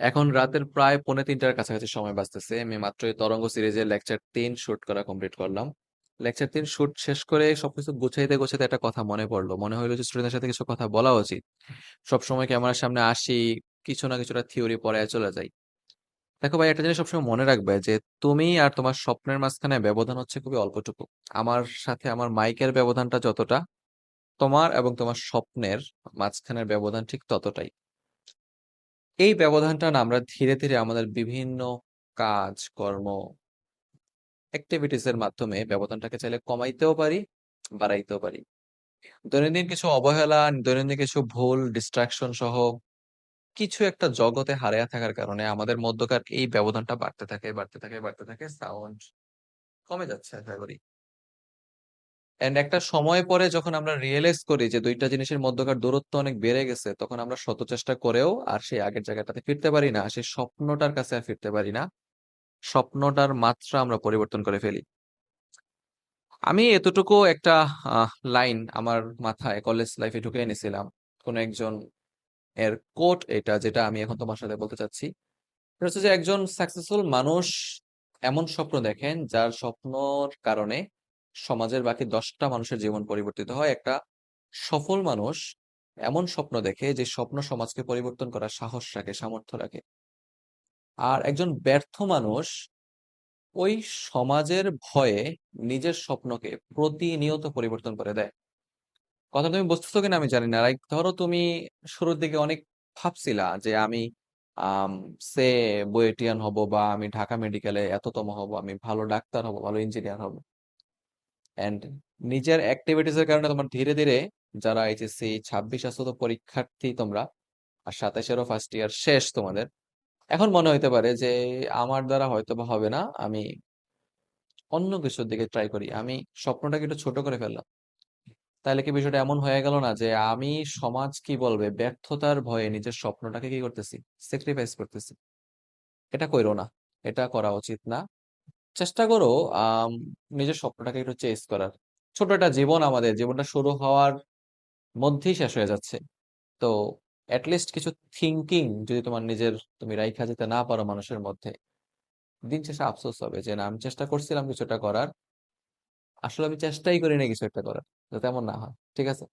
এখন রাতের প্রায় 2:45-র কাছাকাছি সময় বাজতেছে। আমি মাত্রই তরঙ্গ সিরিজের লেকচার 3 শুট করা কমপ্লিট করলাম। লেকচার 3 শুট শেষ করে সবকিছু গুছাইতে গুছাইতে একটা কথা মনে পড়লো, মনে হইলো যে স্টুডেন্টের সাথে কিছু কথা বলা উচিত। সবসময় ক্যামেরার সামনে আসি, কিছু না কিছুটা থিওরি পড়ে চলে যাই। দেখো ভাই, একটা জিনিস সবসময় মনে রাখবে যে তুমি আর তোমার স্বপ্নের মাঝখানে ব্যবধান হচ্ছে খুবই অল্পটুকু। আমার সাথে আমার মাইকের ব্যবধানটা যতটা, তোমার এবং তোমার স্বপ্নের মাঝখানের ব্যবধান ঠিক ততটাই। এই ব্যবধানটা না আমরা ধীরে ধীরে আমাদের বিভিন্ন কাজ কর্ম অ্যাক্টিভিটিস এর মাধ্যমে ব্যবধানটাকে চাইলে কমাইতেও পারি, বাড়াইতেও পারি। দৈনন্দিন কিছু অবহেলা, দৈনন্দিন কিছু ভুল ডিস্ট্রাকশন সহ কিছু একটা জগতে হারিয়ে থাকার কারণে আমাদের মধ্যকার এই ব্যবধানটা বাড়তে থাকে বাড়তে থাকে বাড়তে থাকে, সাউন্ড কমে যাচ্ছে আশা করি। এন্ড একটা সময় পরে যখন আমরা রিয়েলাইজ করি যে দুইটা জিনিসের মধ্যকার দূরত্ব অনেক বেড়ে গেছে, তখন আমরা শত চেষ্টা করেও আর সেই আগের জায়গাটাতে ফিরতে পারি না, সেই স্বপ্নটার কাছে আর ফিরতে পারি না। স্বপ্নটার মাত্রা আমরা পরিবর্তন করে ফেলি। আমি এতটুকু একটা লাইন আমার মাথায় কলেজ লাইফে ঢুকে এনেছিলাম, কোন একজন এর কোট এটা, যেটা আমি এখন তোমার সাথে বলতে চাচ্ছি। এটা হচ্ছে যে একজন সাকসেসফুল মানুষ এমন স্বপ্ন দেখেন যার স্বপ্নর কারণে সমাজের বাকি 10টা মানুষের জীবন পরিবর্তিত হয়। একটা সফল মানুষ এমন স্বপ্ন দেখে যে স্বপ্ন সমাজকে পরিবর্তন করার সাহস রাখে, সামর্থ্য রাখে। আর একজন ব্যর্থ মানুষ ওই সমাজের ভয়ে নিজের স্বপ্নকে প্রতিনিয়ত পরিবর্তন করে দেয়। কথা তুমি বুঝতেছো কিনা আমি জানি না। লাইক ধরো তুমি শুরুর দিকে অনেক ভাবছিলা যে আমি আম সে বুয়েটিয়ান হব, বা আমি ঢাকা মেডিকেলে এততম হব, আমি ভালো ডাক্তার হব, ভালো ইঞ্জিনিয়ার হব। এন্ড নিজের অ্যাক্টিভিটিস এর কারণে তোমার ধীরে ধীরে, যারা এইচএসসি 26 আসছো তো পরীক্ষার্থী তোমরা, আর 27-এরও ফার্স্ট ইয়ার শেষ তোমাদের, এখন মনে হইতে পারে যে আমার দ্বারা হয়তো বা হবে না, আমি অন্য কিছুর দিকে ট্রাই করি, আমি স্বপ্নটাকে একটু ছোট করে ফেললাম। তাহলে কি বিষয়টা এমন হয়ে গেল না যে আমি সমাজ কি বলবে ব্যর্থতার ভয়ে নিজের স্বপ্নটাকে কি করতেছি, স্যাক্রিফাইস করতেছি? এটা কইরো না, এটা করা উচিত না। চেষ্টা করো আম, নিজের স্বপ্নটাকে একটু চেস করার। ছোট একটা জীবন, আমাদের জীবনটা শুরু হওয়ার মধ্যেই শেষ হয়ে যাচ্ছে। তো লিস্ট কিছু থিঙ্কিং যদি তোমার নিজের, তুমি রাইখা যেতে না পারো মানুষের মধ্যে, দিন শেষে আফসোস হবে যে না, আমি চেষ্টা করছিলাম কিছুটা করার, আসলে আমি চেষ্টাই করি না কিছু একটা করার। যাতে এমন না হয়, ঠিক আছে?